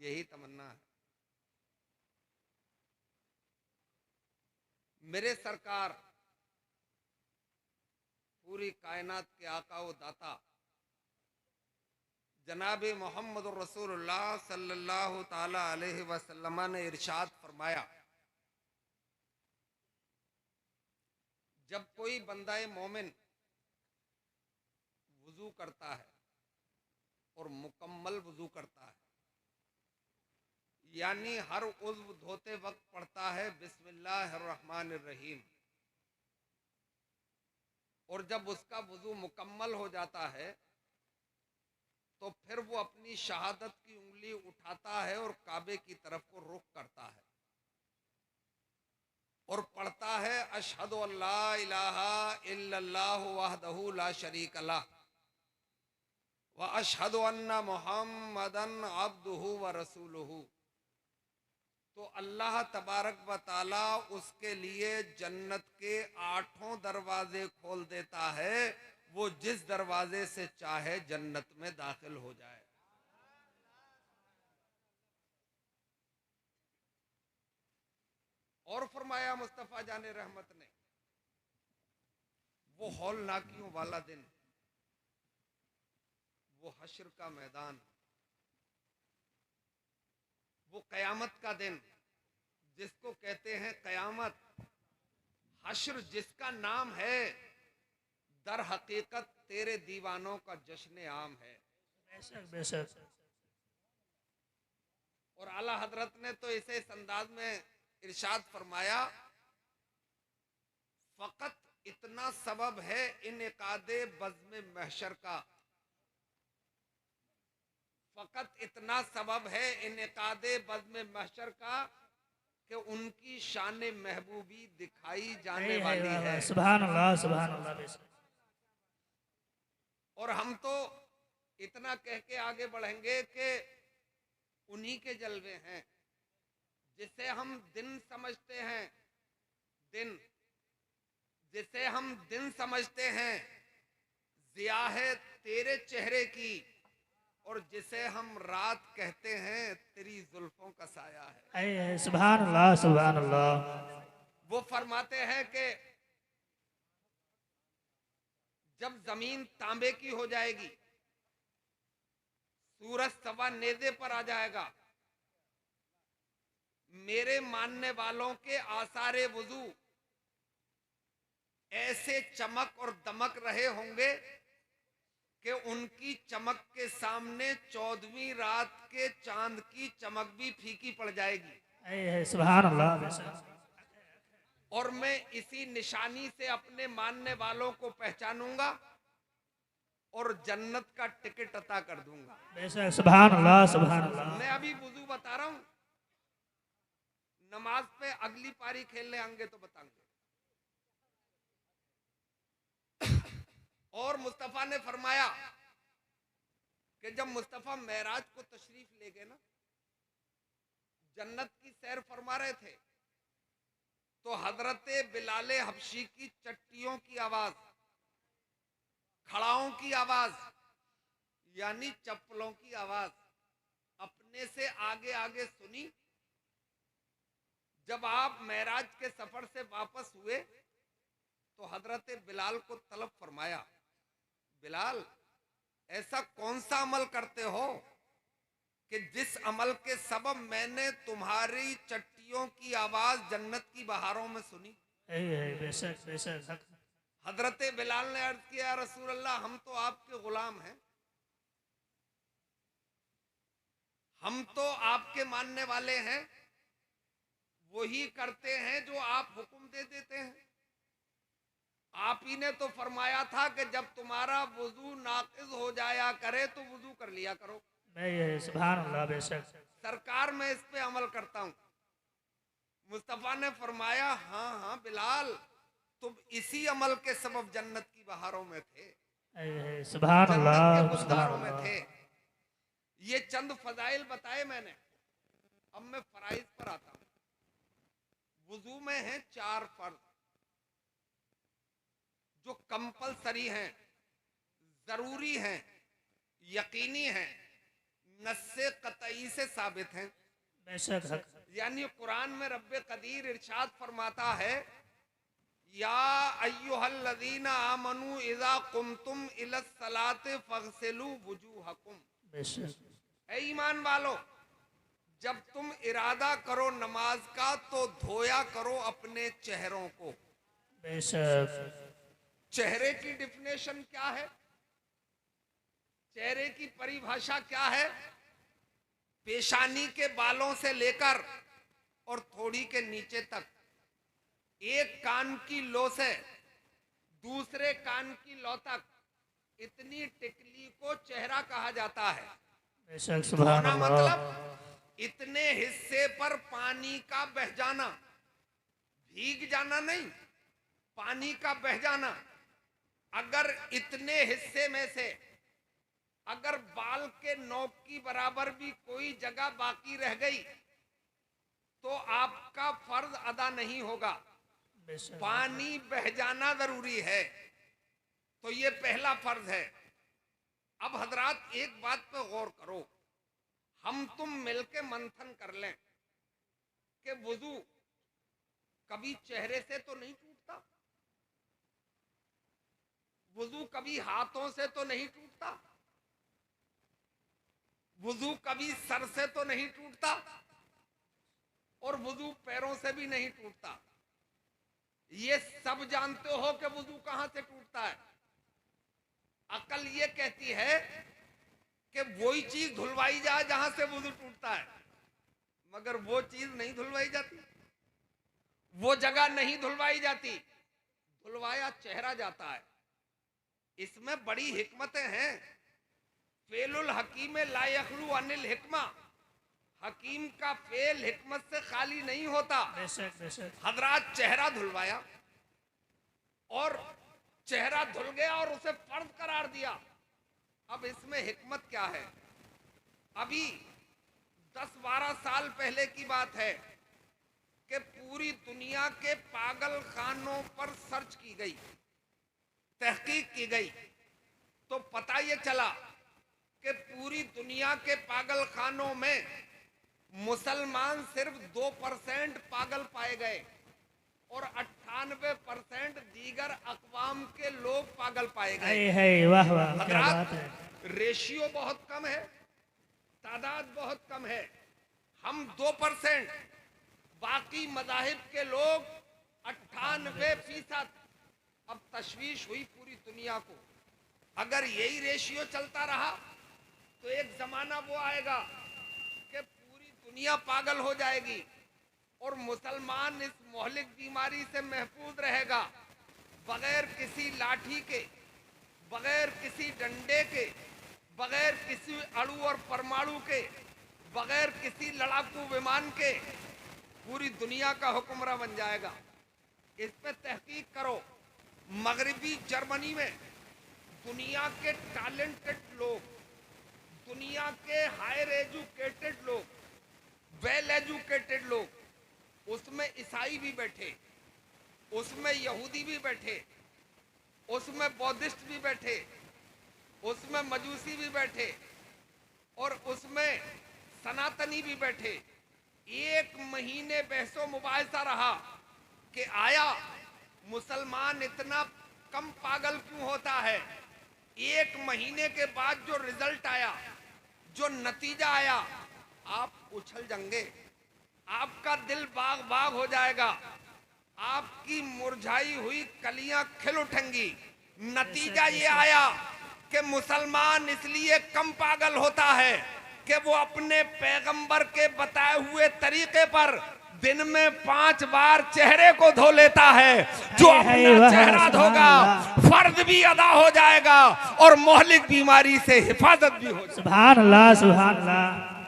यही तमन्ना है। मेरे सरकार पूरी कायनात के आका व दाता जनाब मोहम्मद रसूलुल्लाह सल्लल्लाहु ताला अलैहि वसल्लम ने इरशाद फरमाया, जब कोई बंदाए मोमिन वुजू करता है और मुकम्मल वुजू करता है, यानी हर उज़्व धोते वक्त पढ़ता है बिस्मिल्लाहिर्रहमानिर्रहीम, और जब उसका वुजू मुकम्मल हो जाता है तो फिर वो अपनी शहादत की उंगली उठाता है और काबे की तरफ को रुख करता है और पढ़ता है अशहदु अल्ला इलाहा इल्लल्लाहु वहदहु ला शरीक लह व अशहदु अन्ना मुहम्मदन अब्दुहु व रसूलुहु। तो अल्लाह तबारक व ताला उसके लिए जन्नत के 8 दरवाजे खोल देता है, वो जिस दरवाजे से चाहे जन्नत में दाखिल हो जाए। और फरमाया मुस्तफ़ा जाने रहमत ने, वो हौलनाकियों वाला दिन, वो हश्र का मैदान, वो कयामत का दिन जिसको कहते हैं कयामत, हश्र जिसका नाम है, दर हकीकत तेरे दीवानों का जश्न आम है। बेशक बेशक। और आला हजरत ने तो इसे इस अंदाज में इरशाद फरमाया, फकत इतना सबब है इनेकादे बज़्म महशर का, फकत इतना सबब है इनेकादे बज़्म महशर का कि उनकी शान महबूबी दिखाई जाने वाली है। सुभान अल्लाह सुभान अल्लाह। और हम तो इतना कह के आगे बढ़ेंगे कि उन्हीं के जलवे हैं जिसे हम दिन समझते हैं, दिन जिसे हम दिन समझते हैं, ज़िया है तेरे चेहरे की, और जिसे हम रात कहते हैं तेरी जुल्फों का साया है। सुभान अल्लाह सुभान अल्लाह। वो फरमाते हैं कि जब जमीन तांबे की हो जाएगी, सूरज सवा नेज़े पर आ जाएगा, मेरे मानने वालों के आसारे वुजू ऐसे चमक और दमक रहे होंगे कि उनकी चमक के सामने 14वीं रात के चांद की चमक भी फीकी पड़ जाएगी। सुभान अल्लाह। और मैं इसी निशानी से अपने मानने वालों को पहचानूंगा और जन्नत का टिकट अता कर दूंगा। बेशक सुभान अल्लाह सुभान अल्लाह। मैं अभी वुजू बता रहा हूं, नमाज पे अगली पारी खेलने आएंगे तो बताएंगे। और मुस्तफा ने फरमाया कि जब मुस्तफा मेराज को तशरीफ ले गए ना, जन्नत की सैर फरमा रहे थे, तो हजरत बिलाल हबशी की चट्टियों की आवाज, खड़ाओं की आवाज, यानी चप्पलों की आवाज अपने से आगे आगे सुनी। जब आप मेराज के सफर से वापस हुए तो हजरत बिलाल को तलब फरमाया, बिलाल ऐसा कौन सा अमल करते हो कि जिस अमल के सबब मैंने तुम्हारी चट्टियों की आवाज जन्नत की बहारों में सुनी। बेशक बेशक। हजरत बिलाल ने अर्ज किया, रसूल अल्लाह हम तो आपके गुलाम हैं, हम तो आपके मानने वाले हैं, वही करते हैं जो आप हुक्म दे देते हैं। आप ही ने तो फरमाया था कि जब तुम्हारा वुजू नाकिज हो जाया करे तो वुजू कर लिया करो। सुभान अल्लाह। बेशक सरकार मैं इस पे अमल करता हूं। मुस्तफा ने फरमाया, हाँ हाँ बिलाल, तुम इसी अमल के सबब जन्नत की बहारों में थे, सुभान अल्लाह जन्नत के सुभान गुलजारों में अल्लाह। थे। ये चंद फजाइल बताए मैंने। अब मैं फराइज पर आता हूं। वुजू में है 4 फर्ज जो कंपलसरी हैं, जरूरी हैं, यकीनी हैं, नस्से कतई से साबित हैं। बेशक हक। यानी कुरान में रब्बे कदीर इरशाद फरमाता है, या अय्युहल्लज़ीना आमनू इज़ा कुमतुम इलस सलाते फगसिलू वुजूहकुम। बेशक ऐ ईमान वालो, जब तुम इरादा करो नमाज का तो धोया करो अपने चेहरों को। बेशक चेहरे की डिफिनेशन क्या है? चेहरे की परिभाषा क्या है? पेशानी के बालों से लेकर और थोड़ी के नीचे तक, एक कान की लो से दूसरे कान की लो तक, इतनी टिकली को चेहरा कहा जाता है। बेशक सुभान धोना अल्लाह। मतलब इतने हिस्से पर पानी का बह जाना, भीग जाना नहीं, पानी का बह जाना। अगर इतने हिस्से में से अगर बाल के नोक की बराबर भी कोई जगह बाकी रह गई तो आपका फर्ज अदा नहीं होगा। बेशक पानी बह जाना जरूरी है, तो ये पहला फर्ज है। अब हजरात एक बात पे गौर करो, हम तुम मिलके मंथन कर लें कि वुजू कभी चेहरे से तो नहीं टूटता, वुजू कभी हाथों से तो नहीं टूटता, वुजू कभी सर से तो नहीं टूटता, और वुजू पैरों से भी नहीं टूटता। ये सब जानते हो कि वुजू कहां से टूटता है। अकल ये कहती है कि वही चीज धुलवाई जाए जहां से वुजू टूटता है, मगर वो चीज नहीं धुलवाई जाती, वो जगह नहीं धुलवाई जाती, धुलवाया चेहरा जाता है। इसमें बड़ी हिकमतें हैं। फेलुल हकीम ला यखलू अनिल हिकमा, हकीम का फेल हिकमत से खाली नहीं होता। बेशक बेशक हजरात चेहरा धुलवाया और चेहरा धुल गया और उसे फर्ज करार दिया। अब इसमें हिकमत क्या है? अभी 10-12 साल पहले की बात है कि पूरी दुनिया के पागल खानों पर सर्च की गई, तहकीक की गई, तो पता ये चला कि पूरी दुनिया के पागल खानों में मुसलमान सिर्फ 2% पागल पाए गए और 98% दीगर अक़वाम के लोग पागल पाए गए। है वाह वाह क्या बात हजरात, है। रेशियो बहुत कम है, तादाद बहुत कम है। हम 2%, बाकी मज़ाहिब के लोग 98%। अब तशवीश हुई पूरी दुनिया को, अगर यही रेशियो चलता रहा तो एक जमाना वो आएगा कि पूरी दुनिया पागल हो जाएगी और मुसलमान इस मोहलिक बीमारी से महफूज रहेगा, बगैर किसी लाठी के, बगैर किसी डंडे के, बगैर किसी अणु और परमाणु के, बगैर किसी लड़ाकू विमान के, पूरी दुनिया का हुक्मरान बन जाएगा। इस पे तहकीक करो। मगरबी जर्मनी में दुनिया के टैलेंटेड लोग, दुनिया के हायर एजुकेटेड लोग, वेल एजुकेटेड लोग, उसमें ईसाई भी बैठे, उसमें यहूदी भी बैठे, उसमें बौद्धिस्ट भी बैठे, उसमें मजूसी भी बैठे और उसमें सनातनी भी बैठे। 1 महीने बहसो मुबाहिसा रहा कि आया मुसलमान इतना कम पागल क्यों होता है। 1 महीने के बाद जो रिजल्ट आया, जो नतीजा आया, आप उछल जाएंगे, आपका दिल बाग बाग हो जाएगा, आपकी मुरझाई हुई कलियां खिल उठेंगी। नतीजा ये आया कि मुसलमान इसलिए कम पागल होता है कि वो अपने पैगंबर के बताए हुए तरीके पर दिन में 5 बार चेहरे को धो लेता है। जो अपना चेहरा धोगा फर्ज भी अदा हो जाएगा और मोहलिक बीमारी से हिफाजत भी हो जाएगी। सुभान अल्लाह सुभान अल्लाह।